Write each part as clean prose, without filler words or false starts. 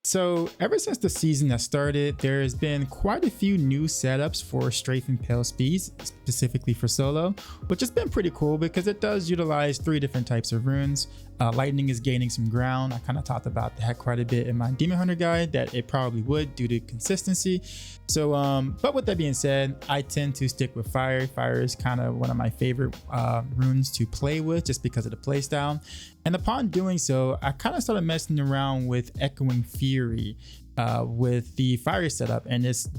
So ever since the season has started, there has been quite a few new setups for Strafe Impale speeds, specifically for solo, which has been pretty cool because it does utilize 3 different types of runes. Lightning is gaining some ground. I kind of talked about that quite a bit in my Demonhunter guide, that it probably would due to consistency. So, but with that being said, I tend to stick with fire. Fire is kind of one of my favorite runes to play with just because of the playstyle. And upon doing so, I kind of started messing around with Echoing Fury with the fire setup, and it's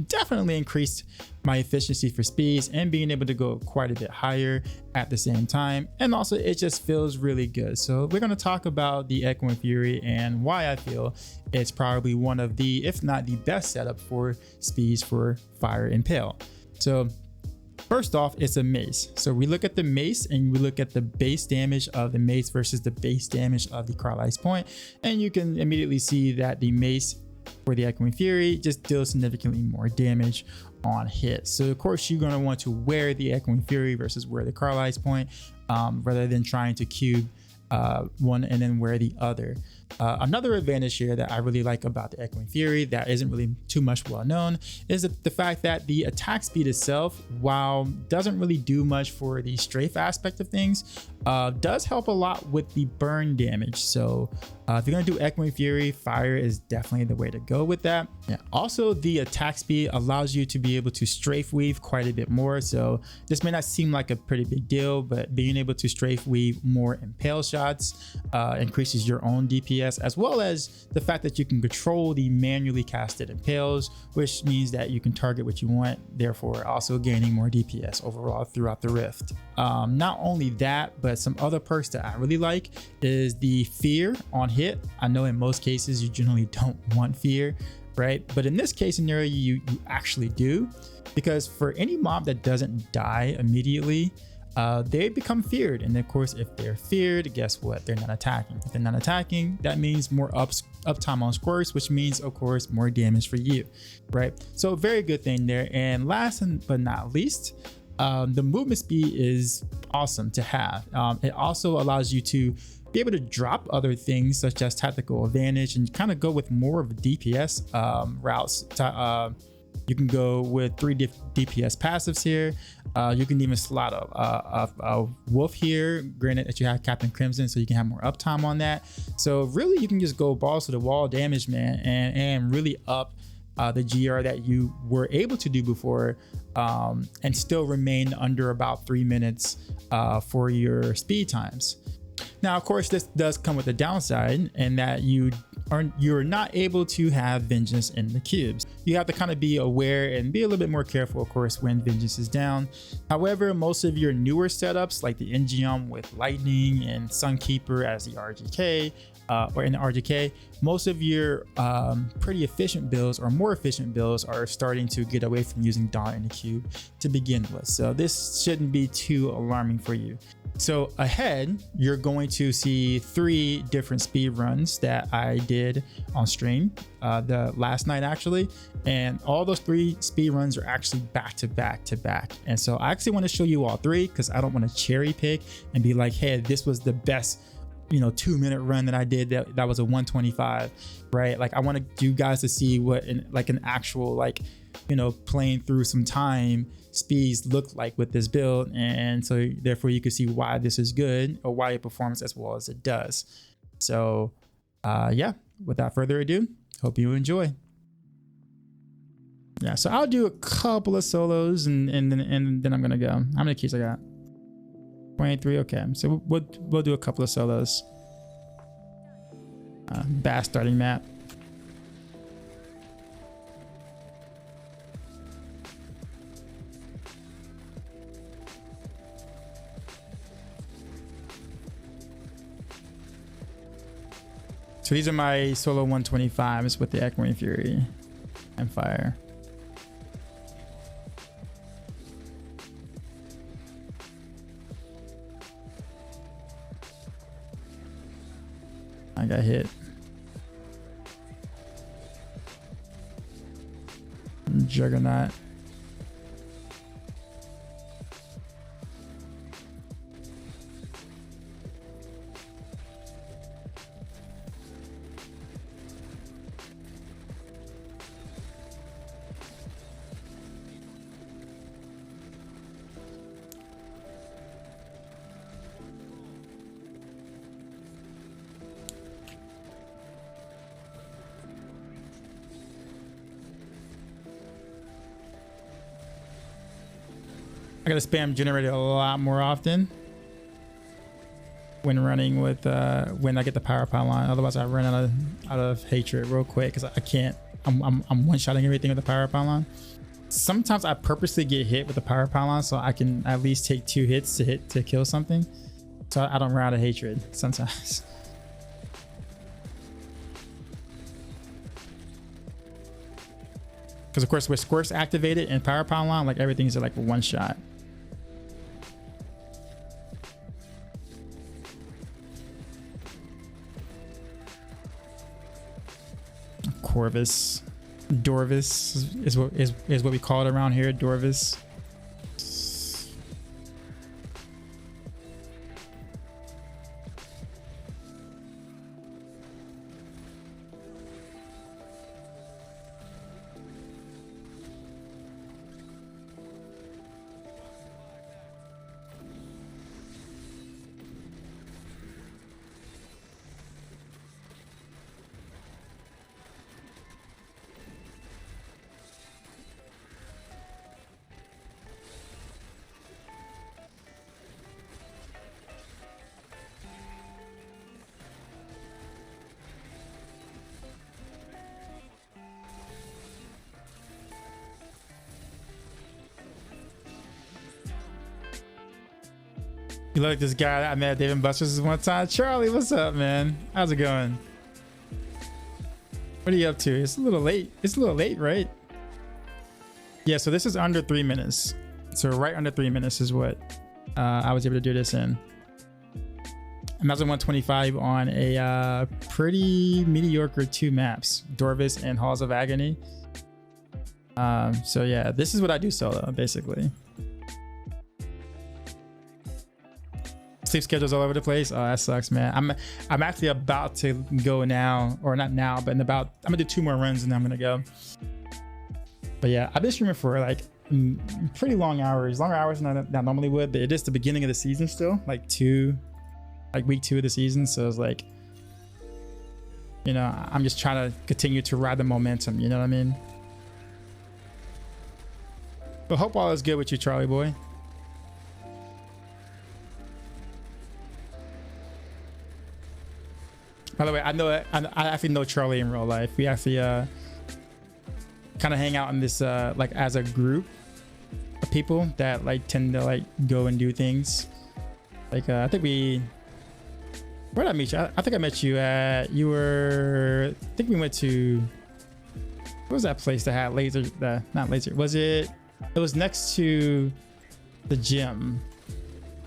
definitely increased my efficiency for speeds and being able to go quite a bit higher at the same time. And also it just feels really good. So we're going to talk about the Echoing Fury and why I feel it's probably one of the, if not the best setup for speeds for Fire Impale. So first off, it's a mace. So we look at the mace and we look at the base damage of the mace versus the base damage of the Carlisle's Point, and you can immediately see that the mace for the Echoing Fury just deals significantly more damage on hit. So of course you're going to want to wear the Echoing Fury versus wear the Carlisle's Point, rather than trying to cube one and then wear the other. Another advantage here that I really like about the Echoing Fury that isn't really too much well known is the fact that the attack speed itself, while doesn't really do much for the strafe aspect of things, does help a lot with the burn damage. So if you're gonna do Echoing Fury, fire is definitely the way to go with that. Yeah. Also, the attack speed allows you to be able to strafe weave quite a bit more. So this may not seem like a pretty big deal, but being able to strafe weave more impale shots increases your own DPS, as well as the fact that you can control the manually casted impales, which means that you can target what you want, therefore also gaining more DPS overall throughout the rift. Not only that, but some other perks that I really like is the fear on hit. I know in most cases you generally don't want fear, right? But in this case scenario, you actually do, because for any mob that doesn't die immediately, they become feared. And of course, if they're feared, guess what? They're not attacking. If they're not attacking, that means more uptime on squirts, which means of course more damage for you, right? So very good thing there. And last but not least, the movement speed is awesome to have. It also allows you to be able to drop other things such as tactical advantage and kind of go with more of DPS routes. You can go with 3 DPS passives here. You can even slot a wolf here, granted that you have Captain Crimson, so you can have more uptime on that. So really you can just go balls to the wall damage, man, and really up the GR that you were able to do before, and still remain under about 3 minutes for your speed times. Now, of course, this does come with a downside, in that you're not able to have Vengeance in the cubes. You have to kind of be aware and be a little bit more careful, of course, when Vengeance is down. However, most of your newer setups like the Engium with Lightning and Sunkeeper as the RGK, or in the RGK, most of your pretty efficient builds or more efficient builds are starting to get away from using Dawn in the cube to begin with. So this shouldn't be too alarming for you. So ahead, you're going to see 3 different speed runs that I did on stream the last night actually, and all those 3 speed runs are actually back to back to back. And so I actually want to show you all 3 because I don't want to cherry pick and be like, hey, this was the best 2-minute run that I did that was a 125, right? Like I want you guys to see what an actual playing through some time speeds look like with this build, and so therefore you can see why this is good or why it performs as well as it does. So yeah, without further ado, hope you enjoy. Yeah, so I'll do a couple of solos and then I'm gonna go. How many keys I got? 23. Okay, so we'll do a couple of solos. Bass starting map. So these are my solo 125s with the Echoing Fury and fire. I got hit. Juggernaut. I gotta spam generator a lot more often when running with when I get the power pylon. Otherwise I run out of hatred real quick because I can't. I'm one-shotting everything with the power pylon. Sometimes I purposely get hit with the power pylon so I can at least take 2 hits to kill something, so I don't run out of hatred sometimes. Because of course with squirts activated and power pylon, like everything's like one shot. Corvus, Dorvis is what we call it around here. Dorvis. You look like this guy I met at Dave & Buster's one time. Charlie, what's up, man? How's it going? What are you up to? It's a little late. It's a little late, right? Yeah, so this is under 3 minutes. So right under 3 minutes is what I was able to do this in. Imagine 125 on a pretty mediocre 2 maps, Dorvis and Halls of Agony. So yeah, this is what I do solo, basically. Sleep schedule's all over the place. Oh, that sucks, man. I'm actually about to go now, or not now, but I'm gonna do 2 more runs and then I'm gonna go. But yeah, I've been streaming for like pretty long hours, longer hours than I normally would, but it is the beginning of the season still, like week 2 of the season. So it's like, you know, I'm just trying to continue to ride the momentum, you know what I mean? But hope all is good with you, Charlie boy. By the way, I actually know Charlie in real life. We actually kind of hang out in this like as a group of people that like tend to like go and do things. Like I think where did I meet you? I think I met you at, I think we went to, what was that place that had laser, not laser, it was next to the gym.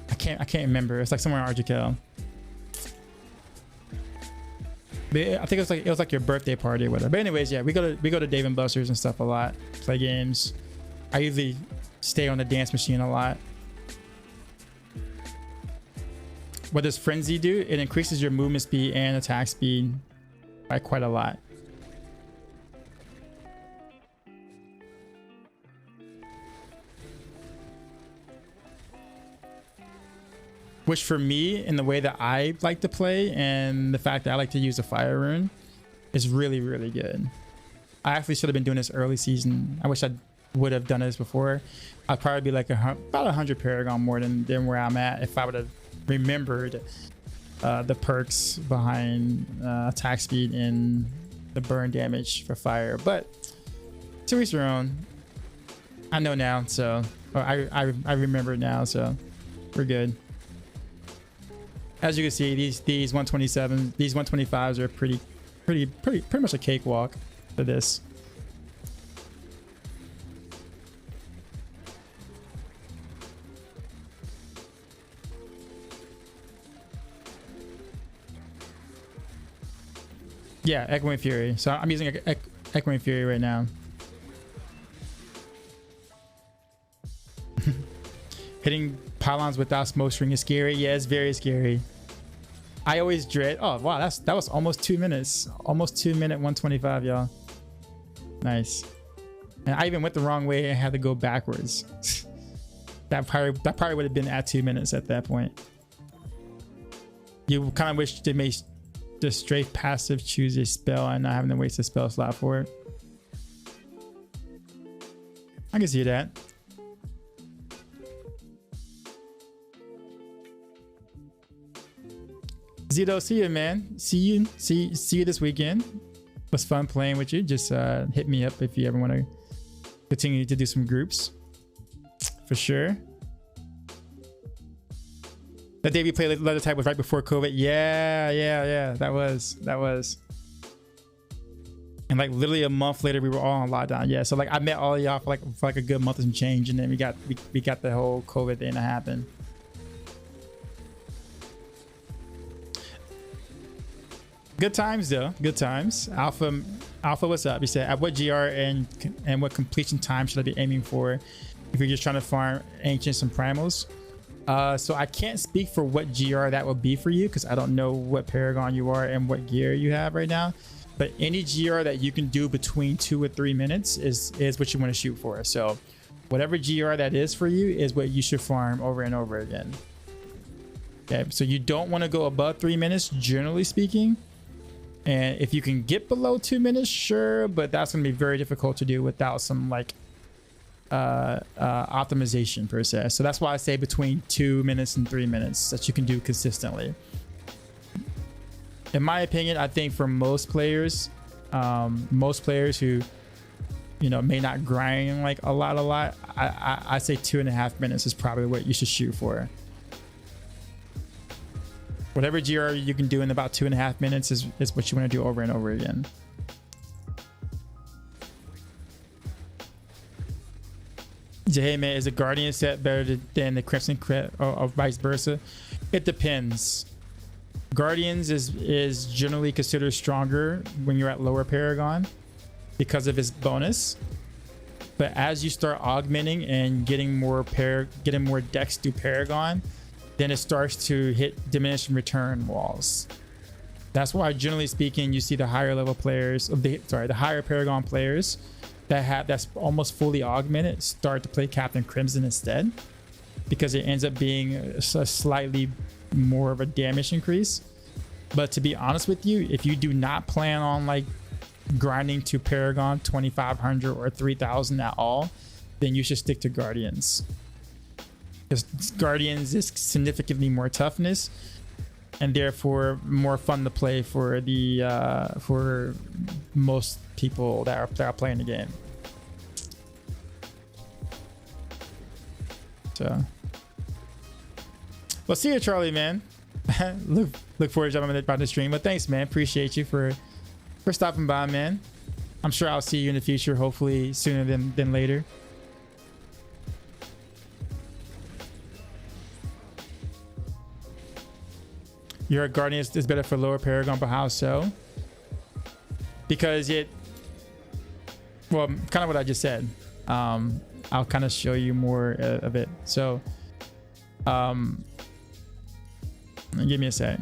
I can't remember. It's like somewhere in RGK. But I think it was like your birthday party or whatever. But anyways, yeah, we go to Dave & Buster's and stuff a lot, play games. I usually stay on the dance machine a lot. What does Frenzy do? It increases your movement speed and attack speed by quite a lot. Which for me, in the way that I like to play and the fact that I like to use a fire rune, is really, really good. I actually should have been doing this early season. I wish I would have done this before. I'd probably be like about 100 Paragon more than where I'm at if I would have remembered the perks behind attack speed and the burn damage for fire. But to each their own. I know now, so I remember now, so we're good. As you can see, these 127s, these 125s are pretty much a cakewalk for this. Yeah, Echoing Fury. So I'm using Echoing Fury right now. Hitting pylons without smokescreen is scary. Yeah, it's very scary. I always dread. Oh wow, that was almost 2 minutes. Almost 2 minute 125, y'all. Nice. And I even went the wrong way and had to go backwards. that probably would have been at 2 minutes at that point. You kind of wish they made the Strafe passive choose a spell and not having to waste a spell slot for it. I can see that. Zito, see you, man. See you this weekend. It was fun playing with you. Just hit me up if you ever want to continue to do some groups, for sure. That day we played Leather Type was right before COVID. Yeah. That was. And like literally a month later, we were all on lockdown. Yeah, so like I met all of y'all for like a good month and some change, and then we got the whole COVID thing to happen. Good times though. Good times. Alpha, what's up? He said, at what GR and what completion time should I be aiming for if you're just trying to farm ancients and primals? So I can't speak for what GR that will be for you because I don't know what Paragon you are and what gear you have right now. But any GR that you can do between 2 or 3 minutes is what you want to shoot for. So whatever GR that is for you is what you should farm over and over again. Okay, so you don't want to go above 3 minutes, generally speaking. And if you can get below 2 minutes, sure, but that's going to be very difficult to do without some like optimization per se. So that's why I say between 2 minutes and 3 minutes that you can do consistently. In my opinion, I think for most players who, you know, may not grind like a lot, I say 2.5 minutes is probably what you should shoot for. Whatever GR you can do in about 2.5 minutes is what you want to do over and over again. Hey man, is a Guardian set better than the Crimson Crit or vice versa? It depends. Guardians is generally considered stronger when you're at lower Paragon because of its bonus. But as you start augmenting and getting more dex through Paragon, then it starts to hit diminishing return walls. That's why, generally speaking, you see the higher level players, the higher Paragon players that's almost fully augmented start to play Captain Crimson instead, because it ends up being a slightly more of a damage increase. But to be honest with you, if you do not plan on like grinding to Paragon 2500 or 3000 at all, then you should stick to Guardians, because Guardians is significantly more toughness and therefore more fun to play for the for most people that are playing the game. So well, see you, Charlie, man. look forward to jumping about the stream. But thanks, man. Appreciate you for stopping by, man. I'm sure I'll see you in the future, hopefully sooner than later. Your Guardian is better for lower Paragon, but how so? Because well, kind of what I just said. I'll kind of show you more of it. So give me a sec.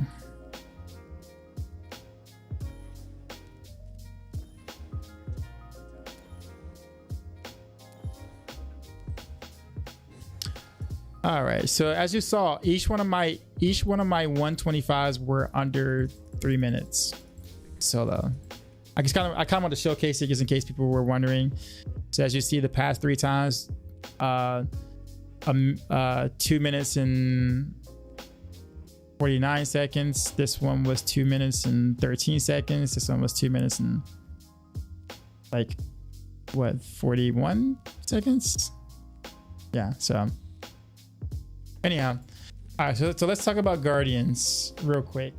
All right, so as you saw, each one of my 125s were under 3 minutes solo. I kind of want to showcase it just in case people were wondering. So as you see, the past 3 times, 2 minutes and 49 seconds. This one was 2 minutes and 13 seconds. This one was 2 minutes and like what, 41 seconds? Yeah, so anyhow, all right, so let's talk about Guardians real quick.